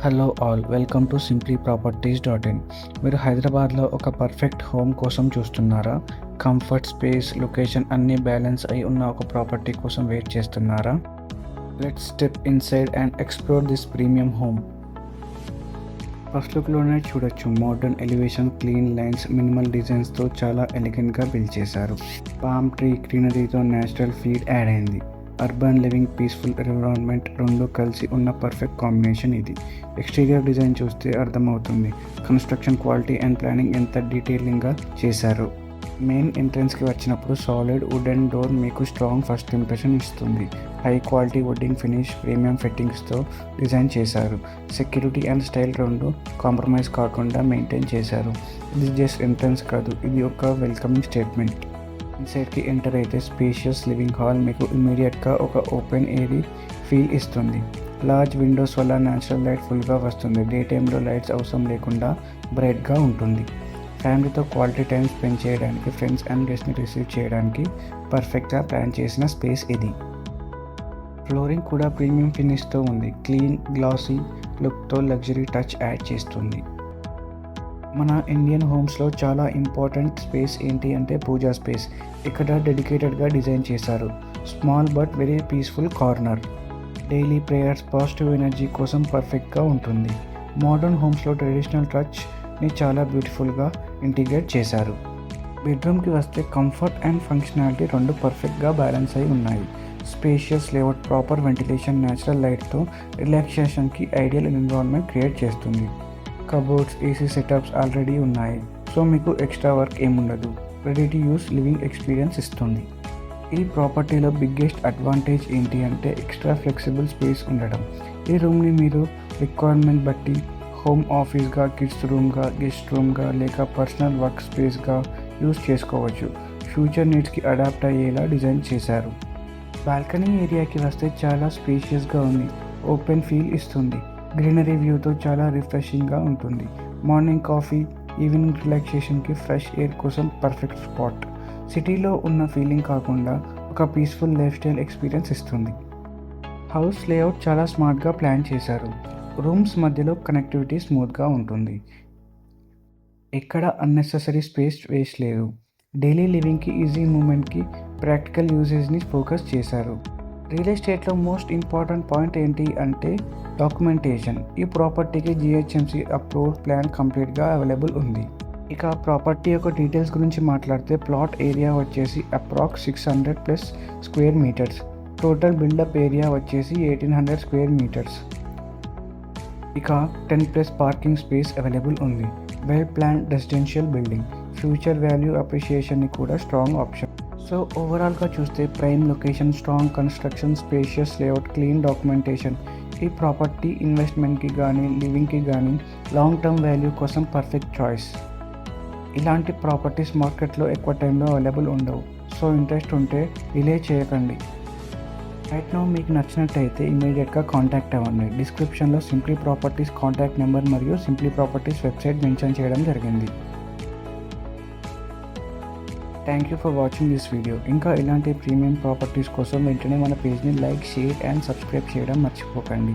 Hello all, welcome to simplyproperties.in. మీరు హైదరాబాద్లో ఒక పర్ఫెక్ట్ హోమ్ కోసం చూస్తున్నారా? కంఫర్ట్, స్పేస్, లొకేషన్ అన్నీ బ్యాలెన్స్ అయి ఉన్న ఒక ప్రాపర్టీ కోసం వెయిట్ చేస్తున్నారా? Let's step inside and explore this premium home. First లుక్లోనే చూడొచ్చు, modern elevation, clean lines, minimal డిజైన్స్తో చాలా ఎలిగెంట్గా బిల్డ్ చేశారు. పామ్ ట్రీ గ్రీనరీతో న్యాచురల్ ఫీల్ యాడ్ అయింది. అర్బన్ లివింగ్, పీస్ఫుల్ ఎన్విరాన్మెంట్ రెండు కలిసి ఉన్న పర్ఫెక్ట్ కాంబినేషన్ ఇది. ఎక్స్టీరియర్ డిజైన్ చూస్తే అర్థమవుతుంది కన్స్ట్రక్షన్ క్వాలిటీ అండ్ ప్లానింగ్ ఎంత డీటెయిలింగ్గా చేశారు. మెయిన్ ఎంట్రన్స్కి వచ్చినప్పుడు సాలిడ్ వుడెన్ డోర్ మీకు స్ట్రాంగ్ ఫస్ట్ ఇంప్రెషన్ ఇస్తుంది. High quality wooden finish, premium ఫిట్టింగ్స్తో డిజైన్ చేశారు. సెక్యూరిటీ అండ్ స్టైల్ రెండు కాంప్రమైజ్ కాకుండా మెయింటైన్ చేశారు. ఇది జస్ట్ ఎంట్రన్స్ కాదు, ఇది ఒక వెల్కమింగ్ స్టేట్మెంట్. ఇన్సైడ్కి ఎంటర్ అయితే స్పేషియస్ లివింగ్ హాల్ మీకు ఇమీడియట్గా ఒక ఓపెన్ ఎయిరీ ఫీల్ ఇస్తుంది. లార్జ్ విండోస్ వల్ల న్యాచురల్ లైట్ ఫుల్గా వస్తుంది. డే టైంలో లైట్స్ అవసరం లేకుండా బ్రైట్గా ఉంటుంది. ఫ్యామిలీతో క్వాలిటీ టైం స్పెండ్ చేయడానికి, ఫ్రెండ్స్ అండ్ గెస్ట్ని రిసీవ్ చేయడానికి పర్ఫెక్ట్గా ప్లాన్ చేసిన స్పేస్ ఇది. ఫ్లోరింగ్ కూడా ప్రీమియం ఫినిష్తో ఉంది. క్లీన్ గ్లాసీ లుక్తో లగ్జరీ టచ్ యాడ్ చేస్తుంది. మన ఇండియన్ హోమ్స్లో చాలా ఇంపార్టెంట్ స్పేస్ ఏంటి అంటే పూజా స్పేస్. ఇక్కడ డెడికేటెడ్గా డిజైన్ చేశారు. Small but very peaceful corner. Daily prayers, positive energy కోసం పర్ఫెక్ట్గా ఉంటుంది. మోడర్న్ హోమ్స్లో ట్రెడిషనల్ టచ్ని చాలా బ్యూటిఫుల్గా ఇంటిగ్రేట్ చేశారు. బెడ్రూమ్కి వస్తే కంఫర్ట్ అండ్ ఫంక్షనాలిటీ రెండు పర్ఫెక్ట్గా బ్యాలెన్స్ అయి ఉన్నాయి. Spacious layout, proper ventilation, natural లైట్తో రిలాక్సేషన్కి ఐడియల్ ఎన్విరాన్మెంట్ క్రియేట్ చేస్తుంది. కబోర్డ్స్, ఏసీ సెటప్స్ ఆల్రెడీ ఉన్నాయి, సో మీకు ఎక్స్ట్రా వర్క్ ఏముండదు. Ready to use living experience ఇస్తుంది. ఈ ప్రాపర్టీలో బిగ్గెస్ట్ అడ్వాంటేజ్ ఏంటి అంటే ఎక్స్ట్రా ఫ్లెక్సిబుల్ స్పేస్ ఉండడం. ఈ రూమ్ని మీరు రిక్వైర్మెంట్ బట్టి హోమ్ ఆఫీస్గా, కిడ్స్ రూమ్గా, గెస్ట్ రూమ్గా లేక పర్సనల్ వర్క్ స్పేస్గా యూస్ చేసుకోవచ్చు. ఫ్యూచర్ నీడ్స్కి అడాప్ట్ అయ్యేలా డిజైన్ చేశారు. బాల్కనీ ఏరియాకి వస్తే చాలా స్పేషియస్గా ఉంది. ఓపెన్ ఫీల్ ఇస్తుంది. గ్రీనరీ వ్యూతో చాలా రిఫ్రెషింగ్గా ఉంటుంది. మార్నింగ్ కాఫీ, ఈవినింగ్ రిలాక్సేషన్కి, ఫ్రెష్ ఎయిర్ కోసం పర్ఫెక్ట్ స్పాట్. సిటీలో ఉన్న ఫీలింగ్ కాకుండా ఒక పీస్ఫుల్ లైఫ్ స్టైల్ ఎక్స్పీరియన్స్ ఇస్తుంది. హౌస్ లేఅవుట్ చాలా స్మార్ట్గా ప్లాన్ చేశారు. రూమ్స్ మధ్యలో కనెక్టివిటీ స్మూత్గా ఉంటుంది. ఎక్కడ అన్నెసెసరీ స్పేస్ వేస్ట్ లేదు. డైలీ లివింగ్కి, ఈజీ మూమెంట్కి, ప్రాక్టికల్ యూసేజ్ని ఫోకస్ చేశారు. రియల్ ఎస్టేట్లో మోస్ట్ ఇంపార్టెంట్ పాయింట్ ఏంటి అంటే డాక్యుమెంటేషన్. ఈ ప్రాపర్టీకి GHMC అప్రూవ్డ్ ప్లాన్ కంప్లీట్గా అవైలబుల్ ఉంది. ఇక ప్రాపర్టీ యొక్క డీటెయిల్స్ గురించి మాట్లాడితే ప్లాట్ ఏరియా వచ్చేసి approx 600+ square meters. Total built up area వచ్చేసి 1800 స్క్వేర్ మీటర్స్. ఇక 10+ పార్కింగ్ స్పేస్ అవైలబుల్ ఉంది. Well plan residential building. Future value అప్రిషియేషన్ని కూడా స్ట్రాంగ్ ఆప్షన్. సో ఓవరాల్గా చూస్తే prime location, strong construction, spacious layout, clean documentation. ఈ ప్రాపర్టీ ఇన్వెస్ట్మెంట్కి కానీ, లివింగ్కి కానీ, లాంగ్ టర్మ్ వాల్యూ కోసం పర్ఫెక్ట్ చాయిస్. ఇలాంటి ప్రాపర్టీస్ మార్కెట్లో ఎక్కువ టైంలో అవైలబుల్ ఉండవు. సో ఇంట్రెస్ట్ ఉంటే డిలే చేయకండి. రైట్ నౌ మీకు నచ్చినట్టయితే ఇమీడియట్గా కాంటాక్ట్ అవ్వండి. డిస్క్రిప్షన్లో సింప్లీ ప్రాపర్టీస్ కాంటాక్ట్ నెంబర్ మరియు సింప్లీ ప్రాపర్టీస్ వెబ్సైట్ మెన్షన్ చేయడం జరిగింది. Thank you for watching this video. ఇంకా ఇలాంటి ప్రీమియం ప్రాపర్టీస్ కోసం వెంటనే మన పేజ్ని లైక్, షేర్ అండ్ సబ్స్క్రైబ్ చేయడం మర్చిపోకండి.